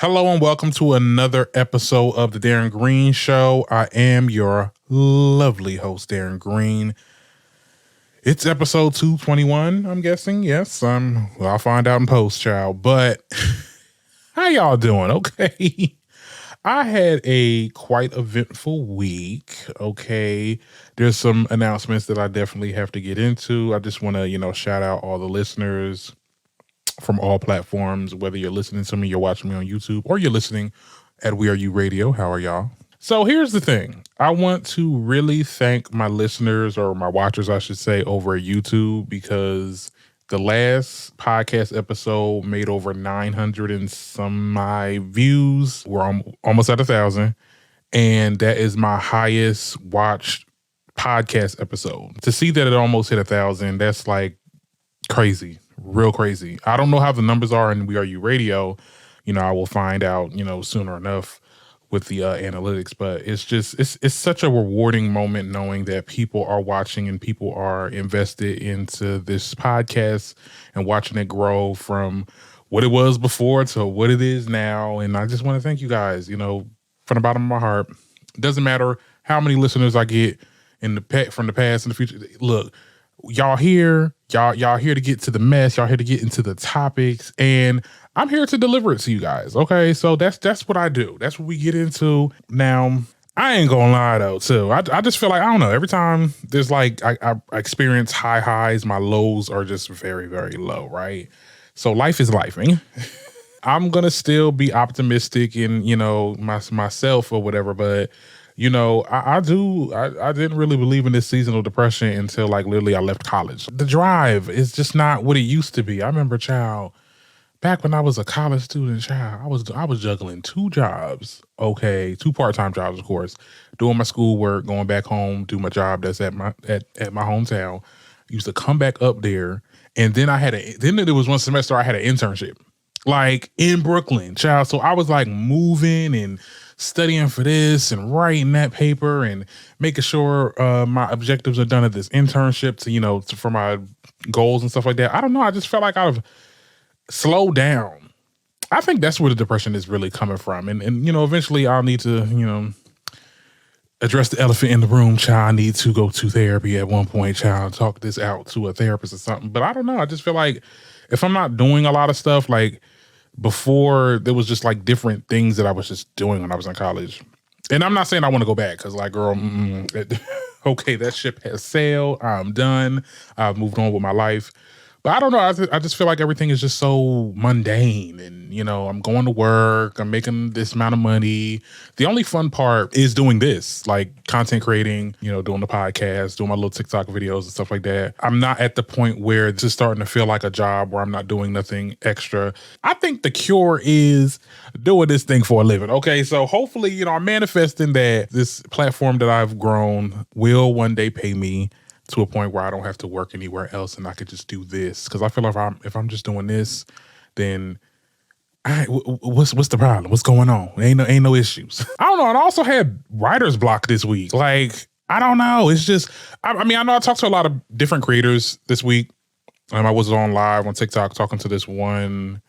Hello and welcome to another episode of the Darren Green Show. I am your lovely host, Darren Green. It's episode 221, I'm guessing. Yes, I'll find out in post, child. But how y'all doing? Okay. I had a quite eventful week. Okay. There's some announcements that I definitely have to get into. I just want to, shout out all the listeners from all platforms, whether you're listening to me, you're watching me on YouTube, or you're listening at We Are You Radio. How are y'all? So here's the thing. I want to really thank my listeners, or my watchers, I should say, over at YouTube, because the last podcast episode made over 900 and some views. We're almost at 1,000. And that is my highest watched podcast episode. To see that it almost hit 1,000, that's like crazy. Real crazy. I don't know how the numbers are in We Are You Radio. I will find out, sooner enough with the analytics. But it's such a rewarding moment knowing that people are watching and people are invested into this podcast and watching it grow from what it was before to what it is now. And I just want to thank you guys, from the bottom of my heart. It doesn't matter how many listeners I get from the past and the future. Look, y'all here to get to the mess. Y'all here to get into the topics, and I'm here to deliver it to you guys. Okay, so that's what I do. That's what we get into. Now, I ain't gonna lie though, too. I just feel like, I don't know. Every time there's like I experience high highs, my lows are just very, very low. Right. So life is lifing. I'm gonna still be optimistic in myself or whatever, but. I didn't really believe in this seasonal depression until like literally I left college. The drive is just not what it used to be. I remember, child, back when I was a college student, child, I was juggling 2 jobs. Okay, 2 part-time jobs, of course, doing my schoolwork, going back home, do my job that's at my hometown. Used to come back up there, and then then there was one semester I had an internship, like in Brooklyn, child. So I was like moving and studying for this and writing that paper and making sure my objectives are done at this internship for my goals and stuff like that. I don't know. I just felt like I've slowed down. I think that's where the depression is really coming from. And eventually I'll need to, address the elephant in the room, child. I need to go to therapy at one point, child, talk this out to a therapist or something. But I don't know. I just feel like if I'm not doing a lot of stuff, like, before, there was just like different things that I was just doing when I was in college. And I'm not saying I want to go back, because like, girl, okay, that ship has sailed. I'm done. I've moved on with my life. But I don't know. I just feel like everything is just so mundane. And, I'm going to work. I'm making this amount of money. The only fun part is doing this, like content creating, doing the podcast, doing my little TikTok videos and stuff like that. I'm not at the point where it's just starting to feel like a job where I'm not doing nothing extra. I think the cure is doing this thing for a living. Okay, so hopefully, I'm manifesting that this platform that I've grown will one day pay me to a point where I don't have to work anywhere else and I could just do this. Because I feel like if I'm just doing this, then what's the problem? What's going on? Ain't no issues. I don't know. And I also had writer's block this week. Like, I don't know. It's just, I know I talked to a lot of different creators this week. I was on live on TikTok talking to this one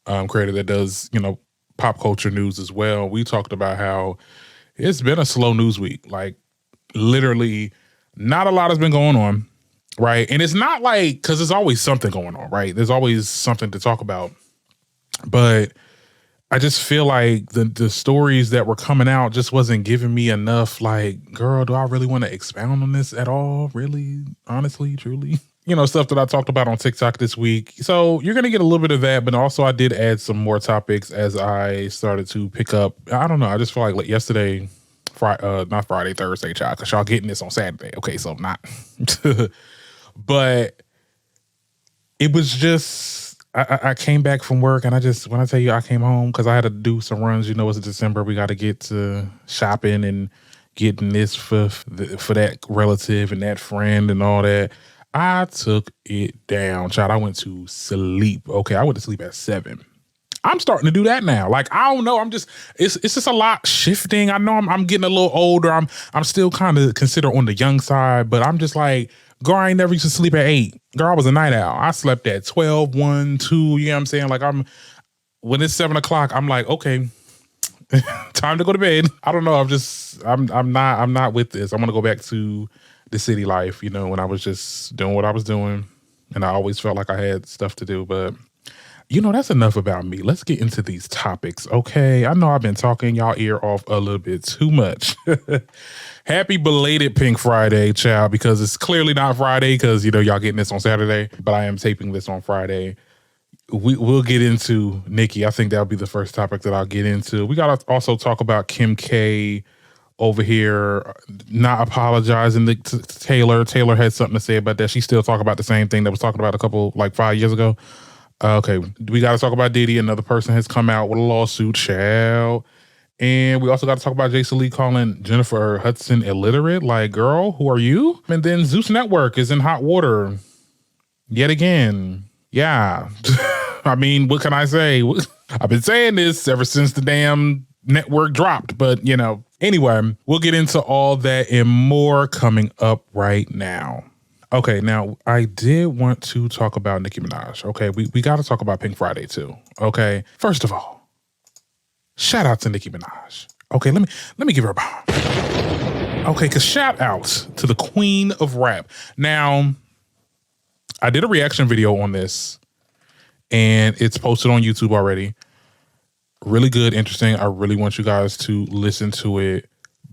creator that does, pop culture news as well. We talked about how it's been a slow news week. Like, literally, not a lot has been going on, right? And it's not like, because there's always something going on, right? There's always something to talk about. But I just feel like the stories that were coming out just wasn't giving me enough, like, girl, do I really want to expound on this at all? Really? Honestly? Truly? Stuff that I talked about on TikTok this week. So you're going to get a little bit of that, but also I did add some more topics as I started to pick up. I don't know. I just feel like yesterday... not Friday, Thursday, child, because y'all getting this on Saturday. Okay, so not. But it was just, I came back from work and when I tell you I came home, because I had to do some runs, it's December, we got to get to shopping and getting this for that relative and that friend and all that. I took it down, child. I went to sleep. Okay, I went to sleep at 7. I'm starting to do that now. Like, I don't know. It's just a lot shifting. I know I'm getting a little older. I'm still kind of considered on the young side, but I'm just like, girl, I ain't never used to sleep at 8. Girl, I was a night owl. I slept at 12, 1, 2, you know what I'm saying? Like, when it's 7 o'clock, I'm like, okay, time to go to bed. I don't know. I'm not with this. I want to go back to the city life, you know, when I was just doing what I was doing. And I always felt like I had stuff to do, but you know, that's enough about me. Let's get into these topics, okay? I know I've been talking y'all ear off a little bit too much. Happy belated Pink Friday, child, because it's clearly not Friday because, you know, y'all getting this on Saturday, but I am taping this on Friday. We'll get into Nicki. I think that'll be the first topic that I'll get into. We got to also talk about Kim K over here not apologizing to Taylor. Taylor had something to say about that. She still talking about the same thing that was talking about a couple, like 5 years ago. Okay, we got to talk about Diddy. Another person has come out with a lawsuit, child. And we also got to talk about Jason Lee calling Jennifer Hudson illiterate. Like, girl, who are you? And then Zeus Network is in hot water yet again. Yeah. I mean, what can I say? I've been saying this ever since the damn network dropped. But, you know, anyway, we'll get into all that and more coming up right now. Okay, now I did want to talk about Nicki Minaj. Okay, we got to talk about Pink Friday too. Okay, first of all, shout out to Nicki Minaj. Okay, let me give her a bomb. Okay, because shout out to the queen of rap. Now, I did a reaction video on this, and it's posted on YouTube already. Really good, interesting. I really want you guys to listen to it.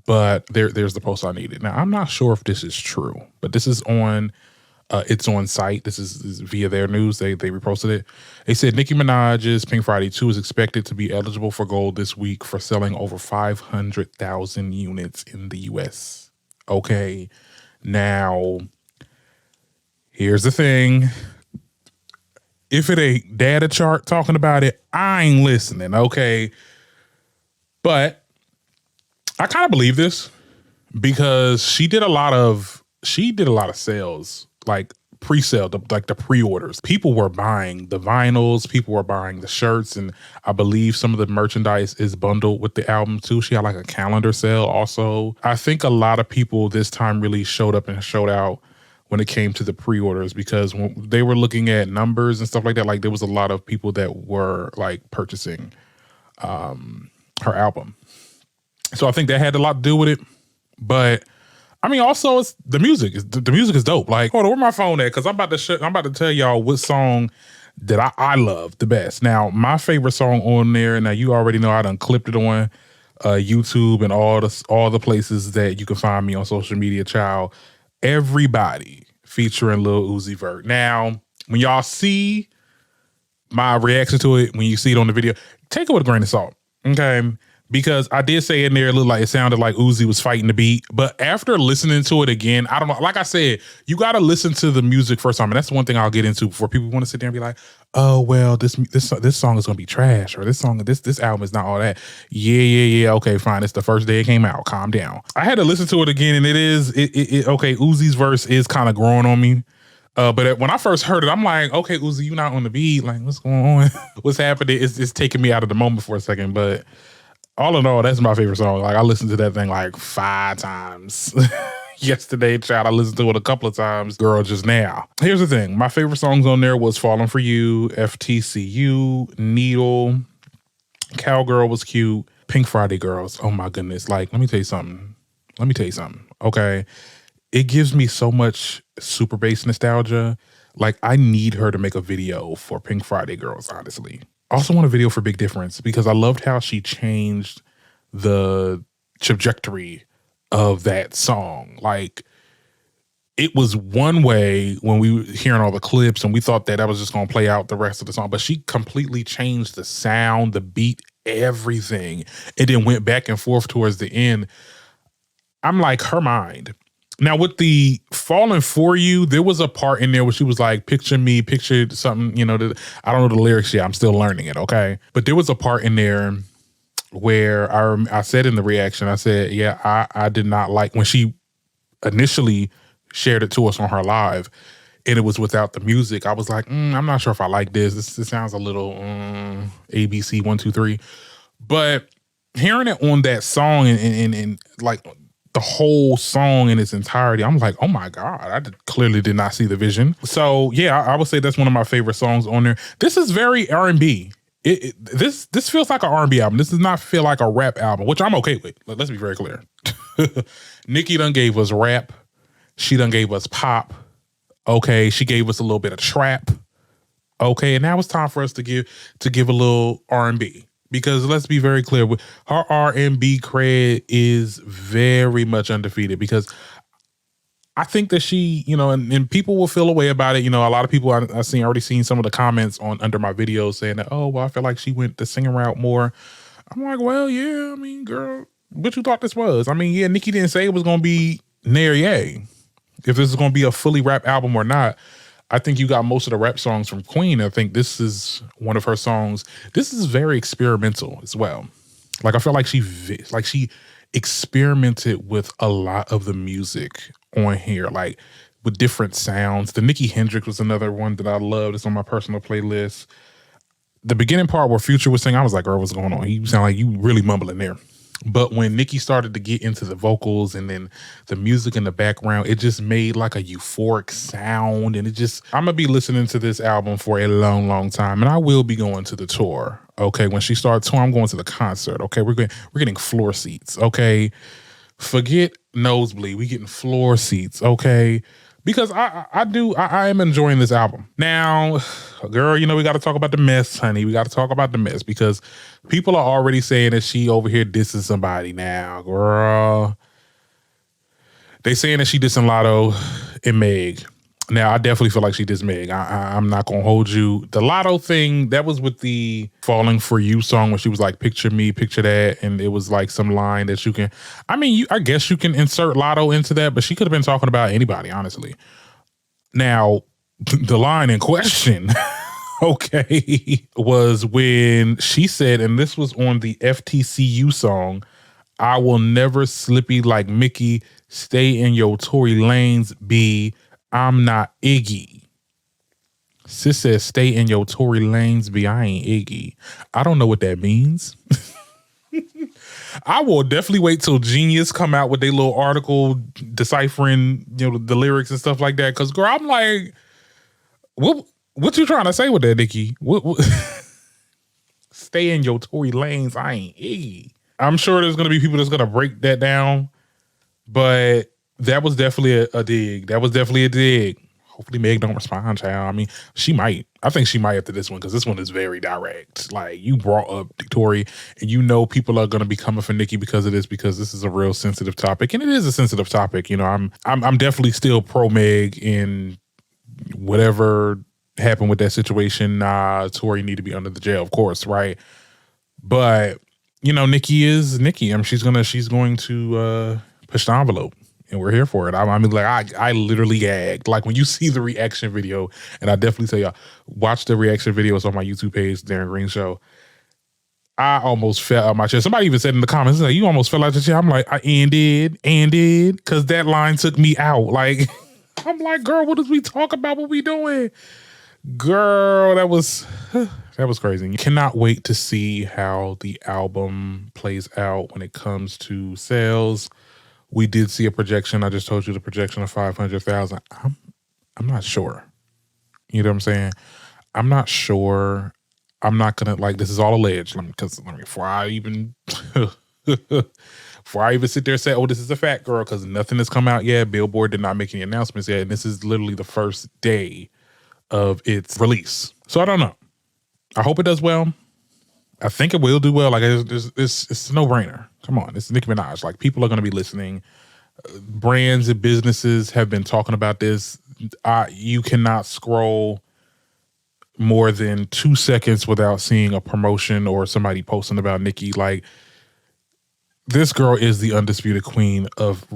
But there's the post I needed. Now, I'm not sure if this is true, but this is on, it's on site. This is via their news. They reposted it. They said Nicki Minaj's Pink Friday 2 is expected to be eligible for gold this week for selling over 500,000 units in the US. Okay. Now, here's the thing. If it ain't data chart talking about it, I ain't listening. Okay. But I kind of believe this because she did a lot of sales, like pre-sale, like the pre-orders. People were buying the vinyls, people were buying the shirts, and I believe some of the merchandise is bundled with the album too. She had like a calendar sale also. I think a lot of people this time really showed up and showed out when it came to the pre-orders because when they were looking at numbers and stuff like that, like there was a lot of people that were like purchasing her album. So I think that had a lot to do with it. But I mean, also it's the music. The music is dope. Like, hold on, where my phone at? Because I'm about to tell y'all what song that I love the best. Now, my favorite song on there. Now you already know I done clipped it on YouTube and all the places that you can find me on social media. Child, Everybody featuring Lil Uzi Vert. Now, when y'all see my reaction to it, when you see it on the video, take it with a grain of salt. Okay. Because I did say in there, it sounded like Uzi was fighting the beat. But after listening to it again, I don't know. Like I said, you got to listen to the music first time. And that's one thing I'll get into before people want to sit there and be like, oh, well, this song is going to be trash. Or this album is not all that. Yeah. Okay, fine. It's the first day it came out. Calm down. I had to listen to it again. And okay, Uzi's verse is kind of growing on me. But when I first heard it, I'm like, okay, Uzi, you not on the beat. Like, what's going on? What's happening? It's taking me out of the moment for a second. But all in all, that's my favorite song. Like, I listened to that thing like 5 times. Yesterday, child, I listened to it a couple of times. Girl, just now. Here's the thing. My favorite songs on there was Falling For You, FTCU, Needle, Cowgirl was cute, Pink Friday Girls. Oh my goodness. Like, let me tell you something. Okay. It gives me so much super bass nostalgia. Like, I need her to make a video for Pink Friday Girls, honestly. I also want a video for Big Difference because I loved how she changed the trajectory of that song. Like, it was one way when we were hearing all the clips and we thought that was just going to play out the rest of the song, but she completely changed the sound, the beat, everything. It then went back and forth towards the end. I'm like, her mind. Now, with the Falling For You, there was a part in there where she was like, picture me, picture something, you know, I don't know the lyrics yet. I'm still learning it, okay? But there was a part in there where I said in the reaction, I said, yeah, I did not like when she initially shared it to us on her live and it was without the music. I was like, I'm not sure if I like this. This sounds a little ABC 1, 2, 3. But hearing it on that song and like the whole song in its entirety, I'm like, oh my God, I clearly did not see the vision. So yeah, I would say that's one of my favorite songs on there. This is very R&B. This feels like an R&B album. This does not feel like a rap album, which I'm okay with. Let's be very clear. Nicki done gave us rap. She done gave us pop. Okay, she gave us a little bit of trap. Okay, and now it's time for us to give a little R&B. Because let's be very clear, her R&B cred is very much undefeated. Because I think that she, and people will feel a way about it. A lot of people I've already seen some of the comments under my videos saying that, oh, well, I feel like she went the singing route more. I'm like, well, yeah, I mean, girl, what you thought this was? I mean, yeah, Nicki didn't say it was going to be nary yay. If this is going to be a fully rap album or not. I think you got most of the rap songs from Queen. I think this is one of her songs. This is very experimental as well. Like, I feel like she experimented with a lot of the music on here, like with different sounds. The Nicki Hendrix was another one that I loved. It's on my personal playlist. The beginning part where Future was singing, I was like, girl, what's going on? You sound like you really mumbling there. But when Nicki started to get into the vocals and then the music in the background, it just made like a euphoric sound. And I'm going to be listening to this album for a long, long time. And I will be going to the tour. Okay. When she starts touring, I'm going to the concert. Okay. We're getting floor seats. Okay. Forget nosebleed. We getting floor seats. Okay. Because I am enjoying this album. Now, girl, we got to talk about the mess, honey. We got to talk about the mess because people are already saying that she over here dissing somebody now, girl. They saying that she dissing Lotto and Meg. Now, I definitely feel like she dissed Meg. I'm not going to hold you. The Lotto thing, that was with the Falling For You song when she was like, picture me, picture that. And it was like some line that you can, I guess you can insert Lotto into that, but she could have been talking about anybody, honestly. Now, the line in question, okay, was when she said, and this was on the FTCU song, I will never slippy like Mickey, stay in your Tory lanes, B. I'm not Iggy. Sis says, stay in your Tory lanes, B. I ain't Iggy. I don't know what that means. I will definitely wait till Genius come out with their little article deciphering, the lyrics and stuff like that. Cause girl, I'm like, what you trying to say with that, Nicki? What? Stay in your Tory lanes, I ain't Iggy. I'm sure there's gonna be people that's gonna break that down, but that was definitely a dig. That was definitely a dig. Hopefully Meg don't respond, child. I mean, she might. I think she might after this one because this one is very direct. Like, you brought up Tory and people are going to be coming for Nicki because of this, because this is a real sensitive topic. And it is a sensitive topic. I'm definitely still pro Meg in whatever happened with that situation. Tory need to be under the jail, of course, right? But, Nicki is Nicki. She's going to push the envelope. And we're here for it. I literally gagged. Like, when you see the reaction video, and I definitely tell y'all, watch the reaction videos on my YouTube page, Darren Green Show. I almost fell out my chair. Somebody even said in the comments, like, you almost fell out your chair. I'm like, I ended, because that line took me out. Like, I'm like, girl, what did we talk about? What we doing? Girl, that was crazy. You cannot wait to see how the album plays out when it comes to sales. We did see a projection. I just told you the projection of 500,000. I'm not sure. You know what I'm saying? I'm not sure. I'm not gonna, this is all alleged. Before I even sit there and say, oh, this is a fact, girl, because nothing has come out yet. Billboard did not make any announcements yet, and this is literally the first day of its release. So I don't know. I hope it does well. I think it will do well. Like, it's a no-brainer. Come on, it's Nicki Minaj. Like, people are going to be listening. Brands and businesses have been talking about this. You cannot scroll more than 2 seconds without seeing a promotion or somebody posting about Nicki. Like, this girl is the undisputed queen of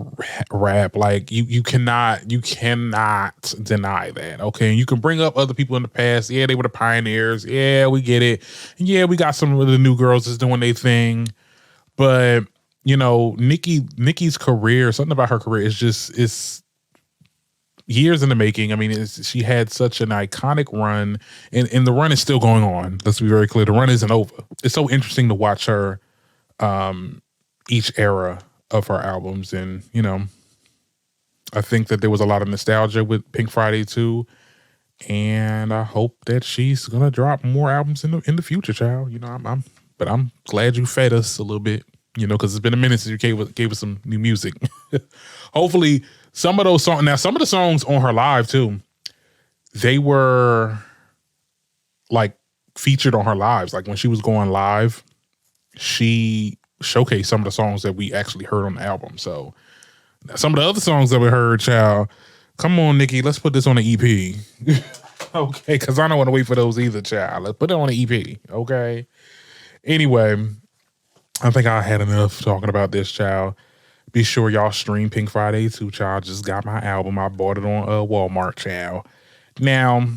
rap. Like, you cannot deny that. Okay, and you can bring up other people in the past. Yeah, they were the pioneers. Yeah, we get it. And yeah, we got some of the new girls that's doing their thing. But Nicki's career, something about her career is years in the making. I mean, she had such an iconic run, and the run is still going on. Let's be very clear. The run isn't over. It's so interesting to watch her. Each era of her albums. And, I think that there was a lot of nostalgia with Pink Friday too. And I hope that she's gonna drop more albums in the future, child. You know, I'm glad you fed us a little bit, you know, because it's been a minute since you gave us some new music. Hopefully, some of those songs. Now, some of the songs on her live too, they were like featured on her lives. Like when she was going live, she showcased some of the songs that we actually heard on the album. So some of the other songs that we heard, child. Come on, Nicki, let's put this on the EP. Okay, because I don't want to wait for those either, child. Let's put it on the EP, okay? Anyway, I think I had enough talking about this, child. Be sure y'all stream Pink Friday too, child. Just got my album. I bought it on Walmart, child. Now,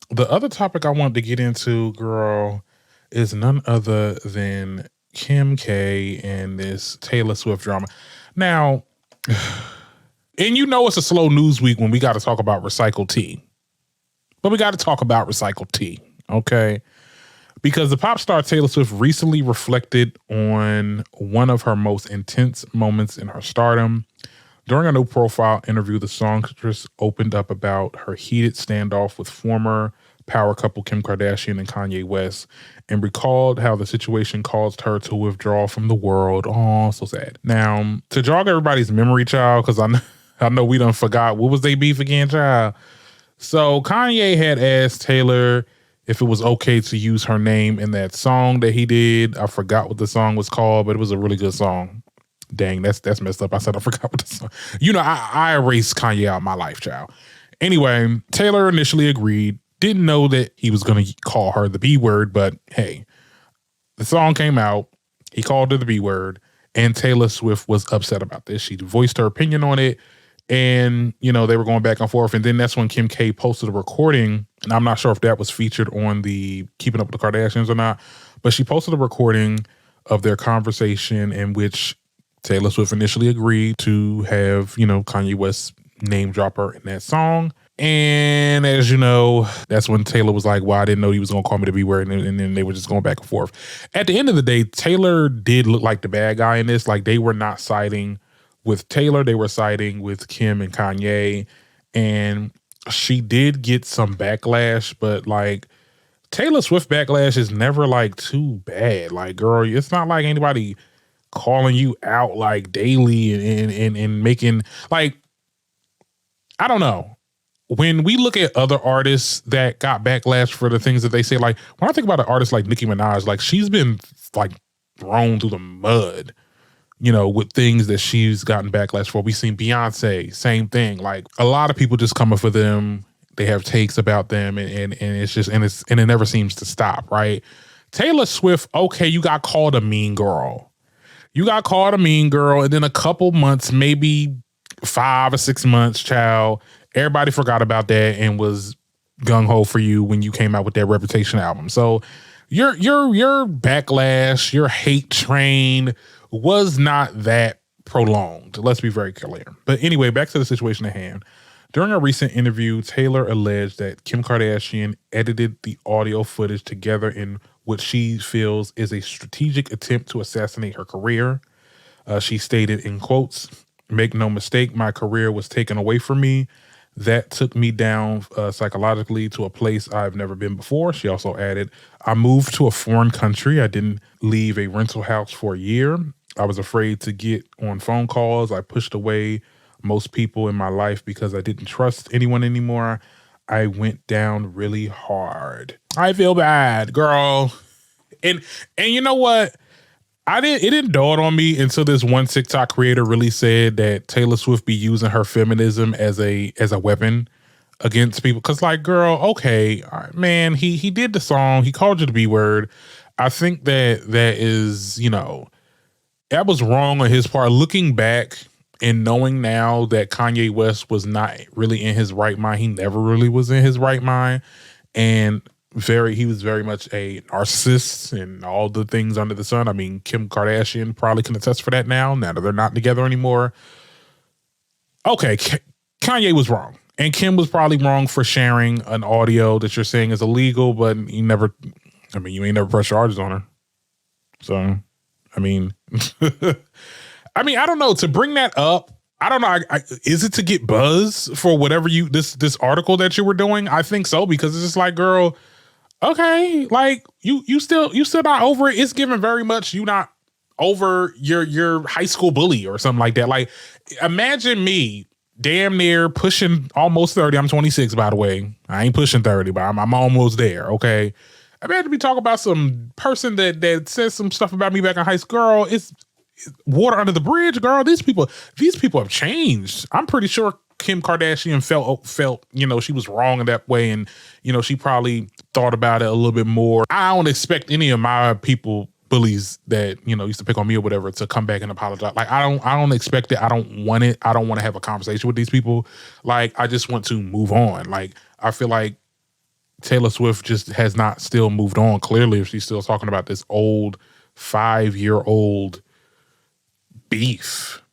the other topic I wanted to get into, girl, is none other than Kim K and this Taylor Swift drama. Now, and you know it's a slow news week when we got to talk about recycled tea. But we got to talk about recycled tea, okay? Because the pop star Taylor Swift recently reflected on one of her most intense moments in her stardom. During a new profile interview, the songstress opened up about her heated standoff with former power couple Kim Kardashian and Kanye West, and recalled how the situation caused her to withdraw from the world. Oh, so sad. Now, to jog everybody's memory, child, because I know we done forgot, what was they beef again, child? So Kanye had asked Taylor if it was okay to use her name in that song that he did. I forgot what the song was called, but it was a really good song. Dang, that's messed up. I said I forgot what the song. You know, I erased Kanye out of my life, child. Anyway, Taylor initially agreed. Didn't know that he was going to call her the B word, but hey, the song came out. He called her the B word, and Taylor Swift was upset about this. She voiced her opinion on it, and, you know, they were going back and forth. And then that's when Kim K posted a recording, and I'm not sure if that was featured on the Keeping Up with the Kardashians or not, but she posted a recording of their conversation in which Taylor Swift initially agreed to have, you know, Kanye West name drop her in that song. And as you know, that's when Taylor was like, well, I didn't know he was going to call me the B word. And then they were just going back and forth. At the end of the day, Taylor did look like the bad guy in this. Like, they were not siding with Taylor. They were siding with Kim and Kanye. And she did get some backlash, but like Taylor Swift backlash is never like too bad. Like, girl, it's not like anybody calling you out like daily and making, like, I don't know. When we look at other artists that got backlash for the things that they say, like when I think about an artist like Nicki Minaj, like she's been like thrown through the mud, you know, with things that she's gotten backlash for. We've seen Beyonce, same thing. Like a lot of people just coming for them. They have takes about them and it's just, and it never seems to stop, right? Taylor Swift, okay, you got called a mean girl. You got called a mean girl, and then a couple months, maybe 5 or 6 months, child, everybody forgot about that and was gung-ho for you when you came out with that Reputation album. So your backlash, your hate train was not that prolonged. Let's be very clear. But anyway, back to the situation at hand. During a recent interview, Taylor alleged that Kim Kardashian edited the audio footage together in what she feels is a strategic attempt to assassinate her career. She stated in quotes, "Make no mistake, my career was taken away from me. That took me down psychologically to a place I've never been before." She also added, "I moved to a foreign country. I didn't leave a rental house for a year. I was afraid to get on phone calls. I pushed away most people in my life because I didn't trust anyone anymore. I went down really hard. I feel bad, girl." And you know what? It didn't dawn on me until this one TikTok creator really said that Taylor Swift be using her feminism as a weapon against people. Cause like, girl, okay, all right, man, he did the song, he called you the B word. I think that is, you know, that was wrong on his part. Looking back and knowing now that Kanye West was not really in his right mind, he never really was in his right mind, and he was very much a narcissist and all the things under the sun. I mean, Kim Kardashian probably can attest for that now that they're not together anymore. Okay, Kanye was wrong. And Kim was probably wrong for sharing an audio that you're saying is illegal, but you ain't never pressed charges on her. So, I mean, I don't know, to bring that up I don't know. Is it to get buzz for whatever this article that you were doing? I think so, because it's just like, girl, okay, like you still not over it. It's given very much you not over your high school bully or something like that. Like, imagine me damn near pushing almost 30. I'm 26, by the way. I ain't pushing 30, but I'm almost there. Okay. Imagine me talk about some person that says some stuff about me back in high school. Girl, it's water under the bridge, girl. These people have changed. I'm pretty sure Kim Kardashian felt, she was wrong in that way. And, she probably thought about it a little bit more. I don't expect any of my bullies that, used to pick on me or whatever to come back and apologize. Like, I don't expect it. I don't want it. I don't want to have a conversation with these people. Like, I just want to move on. Like, I feel like Taylor Swift just has not still moved on. Clearly, if she's still talking about this old 5-year-old beef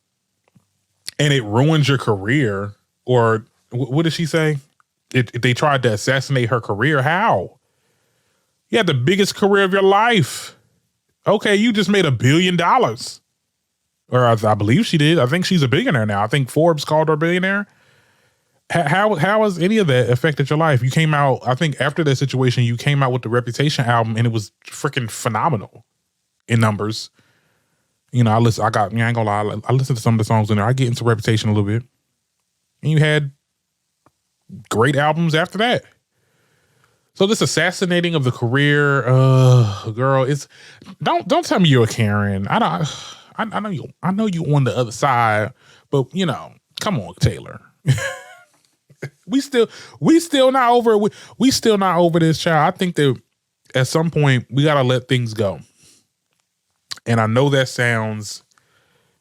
and it ruins your career, or what did she say? They tried to assassinate her career. How? You had the biggest career of your life. Okay, you just made $1 billion. Or I believe she did. I think she's a billionaire now. I think Forbes called her a billionaire. How has any of that affected your life? You came out, I think after that situation, you came out with the Reputation album and it was freaking phenomenal in numbers. I ain't gonna lie, I listened to some of the songs in there. I get into Reputation a little bit. And you had great albums after that. So this assassinating of the career, girl, don't tell me you're a Karen. I know you on the other side, but come on, Taylor. we still not over it. We still not over this, child. I think that at some point we gotta let things go. And I know that sounds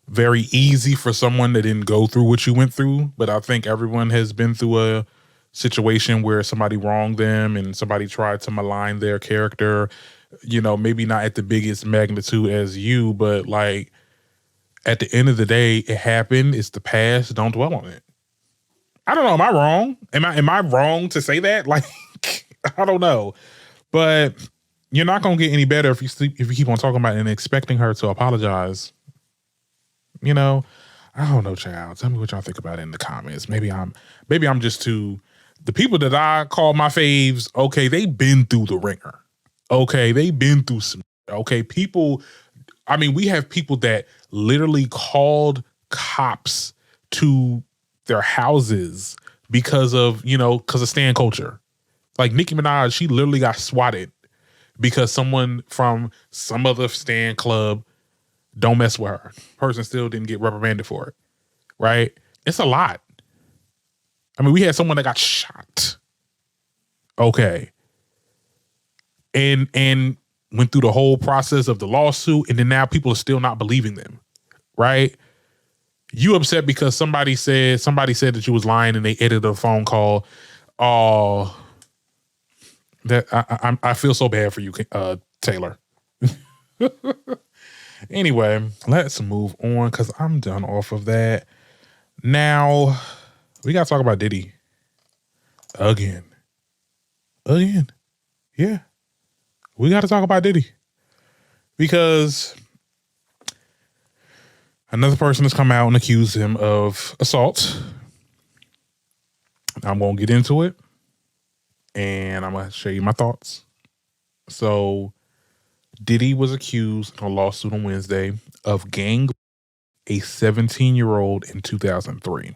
very easy for someone that didn't go through what you went through, but I think everyone has been through a situation where somebody wronged them and somebody tried to malign their character, maybe not at the biggest magnitude as you, but like at the end of the day, it happened. It's the past. Don't dwell on it. I don't know. Am I wrong? Am I wrong to say that? Like, I don't know, but you're not going to get any better if you keep on talking about it and expecting her to apologize. I don't know, child. Tell me what y'all think about it in the comments. Maybe I'm just too. The people that I call my faves, okay, they've been through the ringer. Okay, they've been through some. Okay, people. I mean, we have people that literally called cops to their houses because of stan culture. Like Nicki Minaj, she literally got swatted because someone from some other stan club don't mess with her. Person still didn't get reprimanded for it, right? It's a lot. I mean, we had someone that got shot. Okay. And went through the whole process of the lawsuit, and then now people are still not believing them, right? You upset because somebody said that you was lying and they edited a phone call. Oh, that I feel so bad for you, Taylor. Anyway, let's move on because I'm done off of that. Now, we got to talk about Diddy. Again. Yeah. We got to talk about Diddy. Because another person has come out and accused him of assault. I'm going to get into it. And I'm going to share you my thoughts. So, Diddy was accused in a lawsuit on Wednesday of gang a 17-year-old in 2003.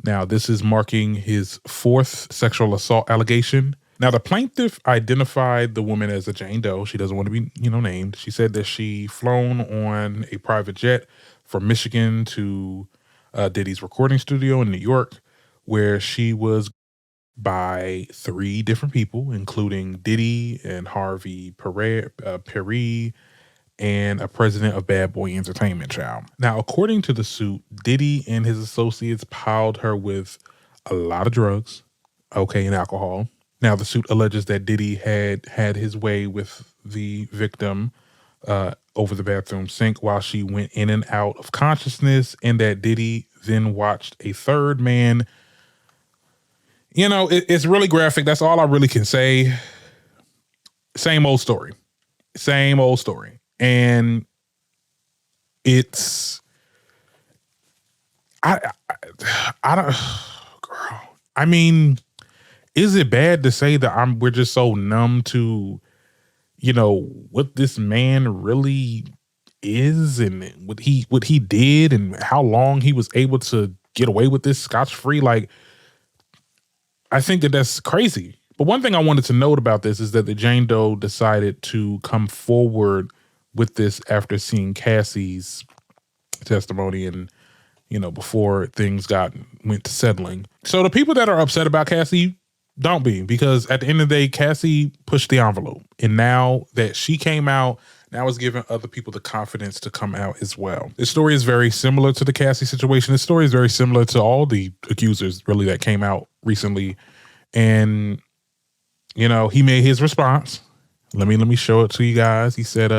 Now, this is marking his 4th sexual assault allegation. Now, the plaintiff identified the woman as a Jane Doe. She doesn't want to be, named. She said that she flown on a private jet from Michigan to Diddy's recording studio in New York, where she was by 3 different people, including Diddy and Harvey Perry, and a president of Bad Boy Entertainment, child. Now, according to the suit, Diddy and his associates piled her with a lot of drugs, and alcohol. Now, the suit alleges that Diddy had his way with the victim over the bathroom sink while she went in and out of consciousness, and that Diddy then watched a third man. It's really graphic. That's all I really can say. Same old story. And I don't, girl. I mean, is it bad to say that we're just so numb to, what this man really is and what he did and how long he was able to get away with this scotch-free? Like, I think that's crazy. But one thing I wanted to note about this is that the Jane Doe decided to come forward with this after seeing Cassie's testimony and, before things went to settling. So the people that are upset about Cassie, don't be, because at the end of the day, Cassie pushed the envelope. And now that she came out, now it's giving other people the confidence to come out as well. This story is very similar to the Cassie situation. This story is very similar to all the accusers really that came out recently. And, he made his response. Let me show it to you guys. He said,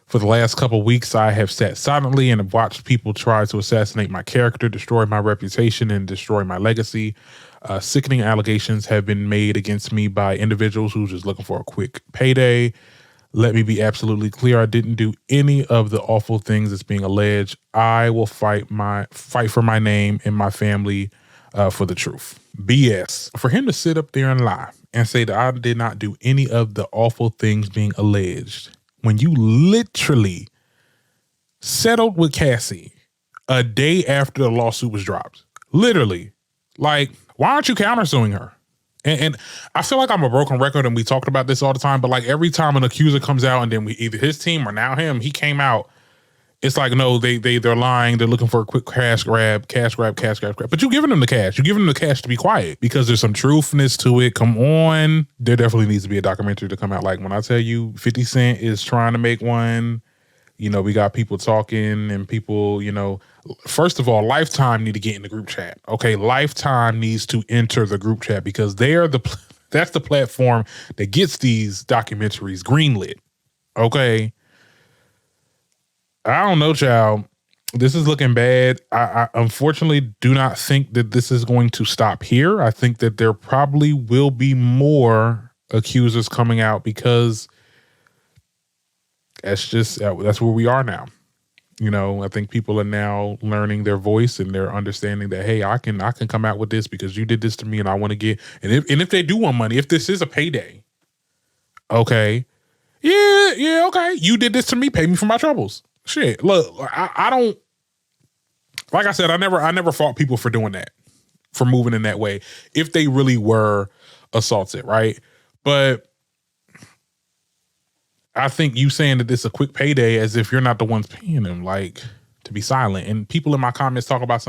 for the last couple of weeks, I have sat silently and have watched people try to assassinate my character, destroy my reputation, and destroy my legacy. Sickening allegations have been made against me by individuals who are just looking for a quick payday. Let me be absolutely clear. I didn't do any of the awful things that's being alleged. I will fight for my name and my family for the truth. BS. For him to sit up there and lie and say that I did not do any of the awful things being alleged, when you literally settled with Cassie a day after the lawsuit was dropped. Literally. Like, why aren't you countersuing her? And I feel like I'm a broken record, and we talked about this all the time, but like every time an accuser comes out and then either his team or now him, he came out, it's like, no, they're lying. They're looking for a quick cash grab. But you're giving them the cash. You're giving them the cash to be quiet because there's some truthness to it. Come on. There definitely needs to be a documentary to come out. Like when I tell you 50 Cent is trying to make one, we got people talking and people, first of all, Lifetime need to get in the group chat. Okay. Lifetime needs to enter the group chat because that's the platform that gets these documentaries greenlit. Okay. I don't know, child. This is looking bad. I unfortunately do not think that this is going to stop here. I think that there probably will be more accusers coming out because that's where we are now. I think people are now learning their voice and they're understanding that, hey, I can come out with this because you did this to me and I want to get, and if they do want money, if this is a payday, okay, yeah, okay, you did this to me, pay me for my troubles. Shit, look, I don't, like I said, I never fought people for doing that, for moving in that way, if they really were assaulted, right? But I think you saying that this is a quick payday as if you're not the ones paying them, like, to be silent. And people in my comments talk about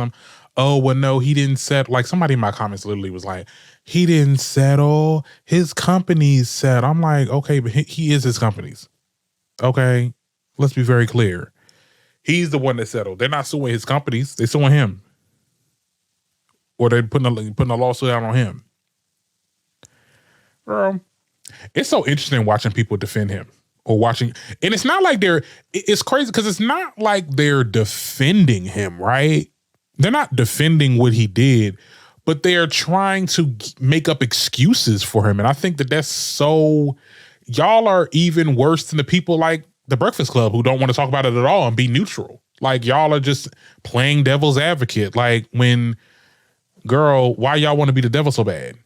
oh, well, no, he didn't settle. Like somebody in my comments literally was like, he didn't settle, his companies settled. I'm like, okay, but he is his companies. Okay. Let's be very clear. He's the one that settled. They're not suing his companies. They're suing him. Or they're putting a lawsuit out on him. Girl, it's so interesting watching people defend him or watching. And it's not like it's crazy because it's not like they're defending him, right? They're not defending what he did, but they're trying to make up excuses for him. And I think that that's so, y'all are even worse than the people like The Breakfast Club who don't want to talk about it at all and be neutral. Like y'all are just playing devil's advocate. Like girl, why y'all want to be the devil so bad?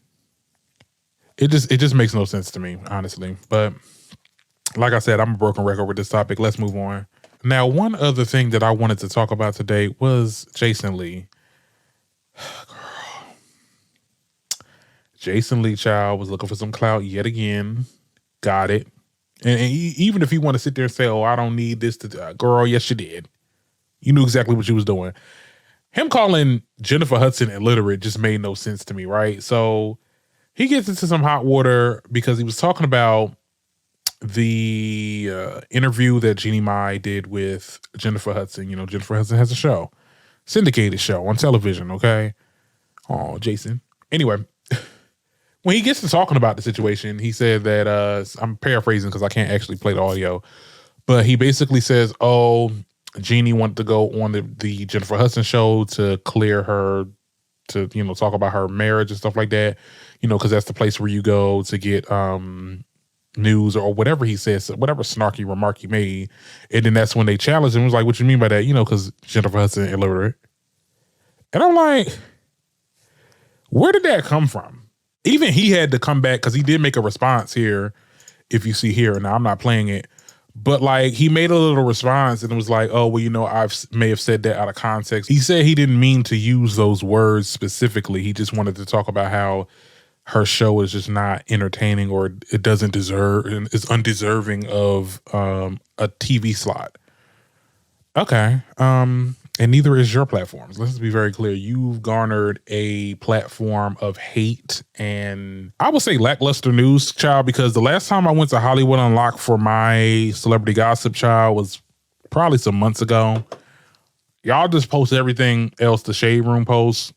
It just makes no sense to me, honestly. But like I said, I'm a broken record with this topic. Let's move on. Now, one other thing that I wanted to talk about today was Jason Lee. Girl. Jason Lee, child, was looking for some clout yet again. Got it. And even if you want to sit there and say, oh, I don't need this to, girl, yes, you did. You knew exactly what you was doing. Him calling Jennifer Hudson illiterate just made no sense to me, right? So he gets into some hot water because he was talking about the interview that Jeannie Mai did with Jennifer Hudson. Jennifer Hudson has a show, syndicated show on television, okay? Oh, Jason. Anyway, when he gets to talking about the situation, he said that, I'm paraphrasing because I can't actually play the audio, but he basically says, oh, Jeannie wanted to go on the Jennifer Hudson show to clear her, to, talk about her marriage and stuff like that, because that's the place where you go to get news or whatever he says, whatever snarky remark he made. And then that's when they challenged him. It was like, what you mean by that? Because Jennifer Hudson illiterate. And I'm like, where did that come from? Even he had to come back because he did make a response here. If you see here, now I'm not playing it, but like he made a little response and it was like, oh, well, I may have said that out of context. He said he didn't mean to use those words specifically. He just wanted to talk about how her show is just not entertaining or it doesn't deserve and is undeserving of a TV slot. Okay. And neither is your platforms. Let's be very clear. You've garnered a platform of hate and I would say lackluster news, child, because the last time I went to Hollywood Unlocked for my celebrity gossip, child, was probably some months ago. Y'all just post everything else the Shade Room posts.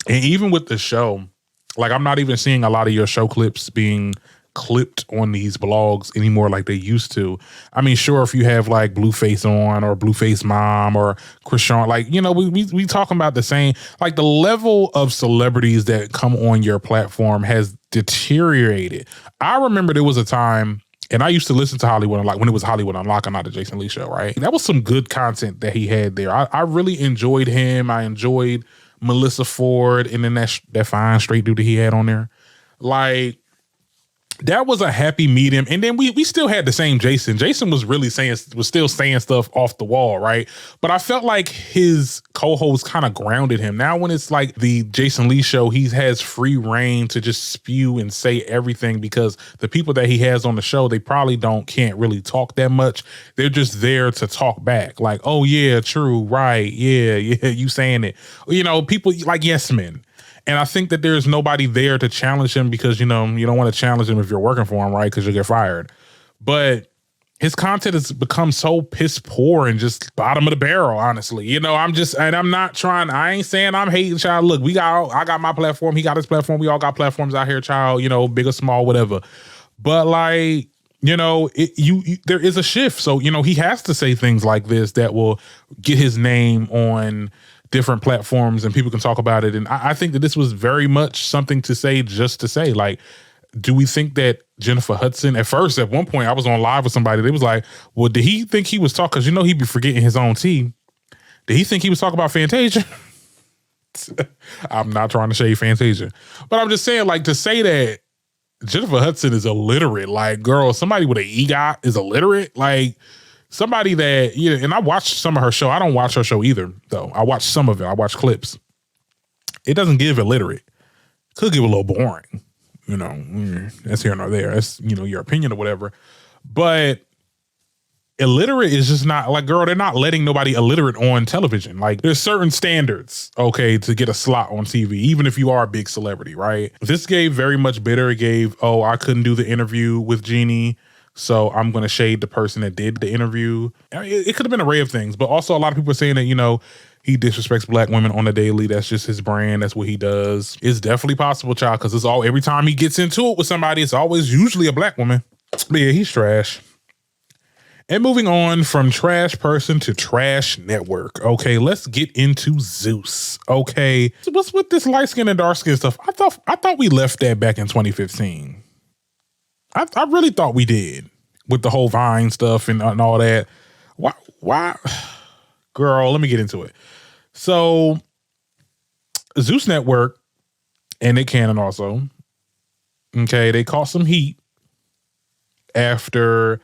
And even with the show, like I'm not even seeing a lot of your show clips being clipped on these blogs anymore like they used to. I mean, sure, if you have like Blueface on or Blueface Mom or Krishan, like, we talking about the same, like the level of celebrities that come on your platform has deteriorated. I remember there was a time, and I used to listen to Hollywood Unlocked when it was Hollywood Unlocked and not the Jason Lee show, right? That was some good content that he had there. I really enjoyed him. I enjoyed Melissa Ford and then that fine straight dude that he had on there. Like, that was a happy medium. And then we still had the same Jason. Jason was still saying stuff off the wall, right? But I felt like his co-host kind of grounded him. Now when it's like the Jason Lee show, he has free reign to just spew and say everything because the people that he has on the show, they probably can't really talk that much. They're just there to talk back. Like, oh yeah, true, right, yeah, you saying it. People like yes men. And I think that there's nobody there to challenge him because, you don't want to challenge him if you're working for him, right? Because you'll get fired. But his content has become so piss poor and just bottom of the barrel, honestly. I ain't saying I'm hating, child. Look, I got my platform. He got his platform. We all got platforms out here, child, big or small, whatever. But like, there is a shift. So, he has to say things like this that will get his name on different platforms and people can talk about it. And I think that this was very much something to say just to say. Like, do we think that Jennifer Hudson, at one point I was on live with somebody, they was like, well, did he think he was talking, because he'd be forgetting his own tea. Did he think he was talking about Fantasia? I'm not trying to shade Fantasia, but I'm just saying, like, to say that Jennifer Hudson is illiterate, like, girl, somebody with an EGOT is illiterate, like, somebody that, and I watched some of her show. I don't watch her show either, though. I watch some of it. I watch clips. It doesn't give illiterate. Could give a little boring. That's here nor there. That's, your opinion or whatever. But illiterate is just not, like, girl, they're not letting nobody illiterate on television. Like, there's certain standards, okay, to get a slot on TV, even if you are a big celebrity, right? This gave very much bitter. It gave, oh, I couldn't do the interview with Jeannie, so I'm going to shade the person that did the interview. It could have been an array of things, but also a lot of people are saying that, he disrespects black women on the daily. That's just his brand. That's what he does. It's definitely possible, child, because every time he gets into it with somebody, it's always usually a black woman. But yeah, he's trash. And moving on from trash person to trash network. Okay, let's get into Zeus. Okay, so what's with this light skin and dark skin stuff? I thought we left that back in 2015. I really thought we did with the whole Vine stuff and all that. Why? Girl, let me get into it. So Zeus Network and Nick Cannon also, okay, they caught some heat after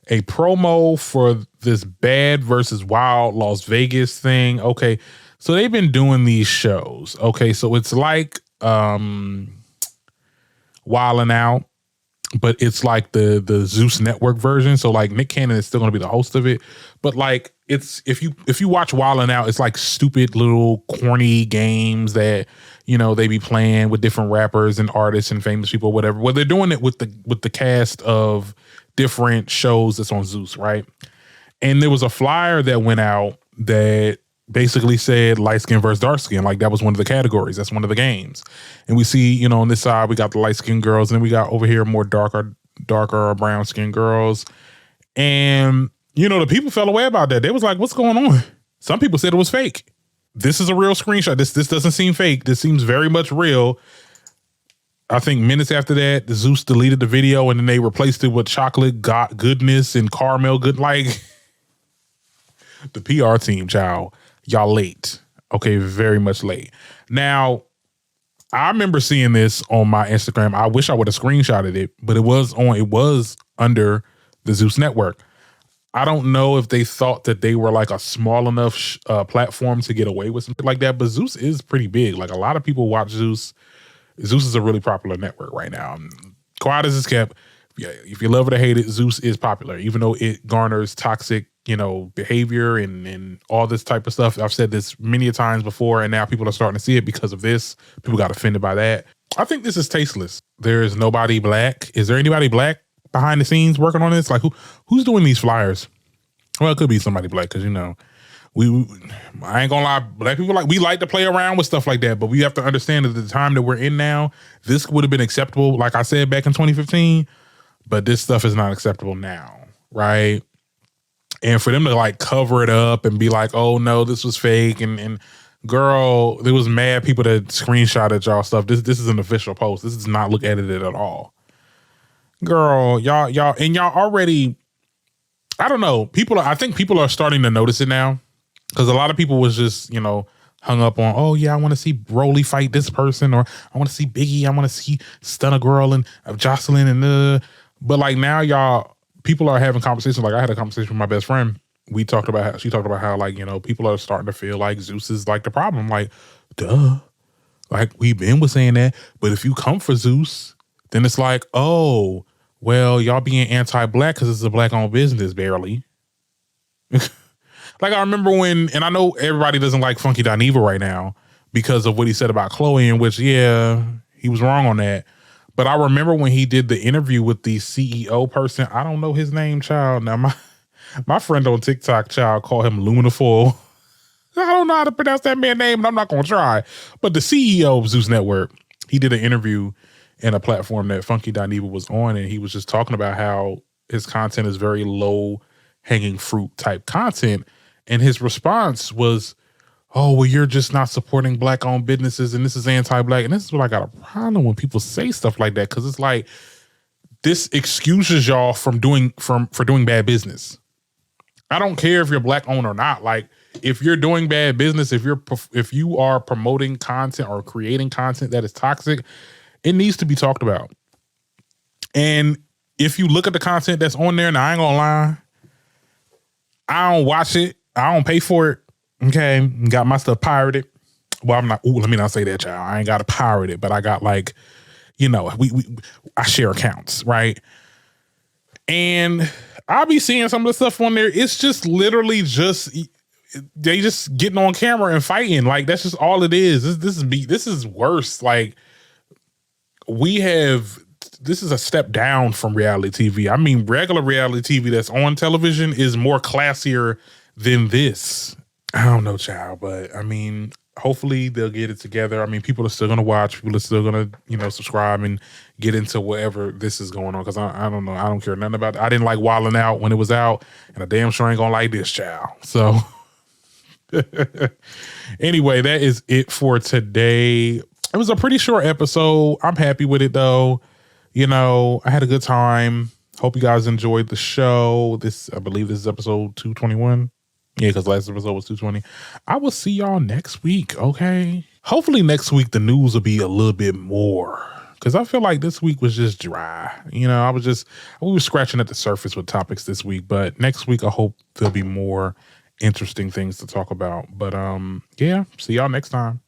a promo for this Bad versus Wild Las Vegas thing. Okay, so they've been doing these shows. Okay, so it's like Wildin' Out, but it's like the Zeus Network version. So like Nick Cannon is still going to be the host of it, but like it's if you watch Wildin' Out, it's like stupid little corny games that they be playing with different rappers and artists and famous people, whatever. Well, they're doing it with the cast of different shows that's on Zeus, right? And there was a flyer that went out that basically said light skin versus dark skin. Like that was one of the categories. That's one of the games. And we see, on this side, we got the light skin girls, and then we got over here more darker or brown skin girls. And, the people fell away about that. They was like, what's going on? Some people said it was fake. This is a real screenshot. This doesn't seem fake. This seems very much real. I think minutes after that, the Zeus deleted the video and then they replaced it with chocolate goodness and caramel good. Like the PR team, child, y'all late. Okay, very much late. Now, I remember seeing this on my Instagram. I wish I would have screenshotted it, but it was under the Zeus network. I don't know if they thought that they were like a small enough platform to get away with something like that, but Zeus is pretty big. Like a lot of people watch Zeus. Zeus is a really popular network right now. Quiet as it's kept, yeah, if you love it or hate it, Zeus is popular, even though it garners toxic, behavior and all this type of stuff. I've said this many times before, and now people are starting to see it because of this. People got offended by that. I think this is tasteless. There is nobody black. Is there anybody black behind the scenes working on this? Like who's doing these flyers? Well, it could be somebody black because I ain't gonna lie, black people we like to play around with stuff like that, but we have to understand that the time that we're in now, this would have been acceptable, like I said back in 2015, but this stuff is not acceptable now, right? And for them to cover it up and be like, oh no, this was fake, and girl, there was mad people that screenshotted y'all stuff. This is an official post. This does not look edited at all. Girl, y'all already, I don't know. I think people are starting to notice it now. Because a lot of people was just, hung up on, oh yeah, I want to see Broly fight this person, or I want to see Biggie, I want to see stun a girl and Jocelyn but now people are having conversations. Like I had a conversation with my best friend. She talked about how people are starting to feel like Zeus is the problem. Like, duh. Like we've been saying that, but if you come for Zeus, then it's like, oh, well, y'all being anti-black because it's a black-owned business, barely. Like I remember and I know everybody doesn't like Funky Dineva right now because of what he said about Chloe, in which, yeah, he was wrong on that. But I remember when he did the interview with the CEO person. I don't know his name, child. Now my friend on TikTok, child, called him Luminafoil. I don't know how to pronounce that man's name, and I'm not gonna try. But the CEO of Zeus Network, he did an interview in a platform that Funky Dineva was on, and he was just talking about how his content is very low hanging fruit type content. And his response was, oh, well, you're just not supporting black owned businesses and this is anti-black. And this is what I got a problem when people say stuff like that. Cause it's like, this excuses y'all for doing bad business. I don't care if you're black owned or not. Like if you're doing bad business, if you are promoting content or creating content that is toxic, it needs to be talked about. And if you look at the content that's on there, and I ain't gonna lie, I don't watch it. I don't pay for it. Okay. Got my stuff pirated. Well, let me not say that, child. I ain't got to pirate it, but I got I share accounts, right? And I'll be seeing some of the stuff on there. It's just literally they just getting on camera and fighting. Like that's just all it is. This is worse. Like this is a step down from reality TV. I mean, regular reality TV that's on television is more classier than this. I don't know, child, but I mean, hopefully they'll get it together. I mean, people are still going to watch. People are still going to, subscribe and get into whatever this is going on. Because I don't know. I don't care nothing about it. I didn't like Wildin' Out when it was out. And I damn sure ain't going to like this, child. So anyway, that is it for today. It was a pretty short episode. I'm happy with it, though. I had a good time. Hope you guys enjoyed the show. I believe this is episode 221. Yeah, because last episode was 220. I will see y'all next week, okay? Hopefully next week the news will be a little bit more. Because I feel like this week was just dry. We were scratching at the surface with topics this week. But next week I hope there'll be more interesting things to talk about. But yeah, see y'all next time.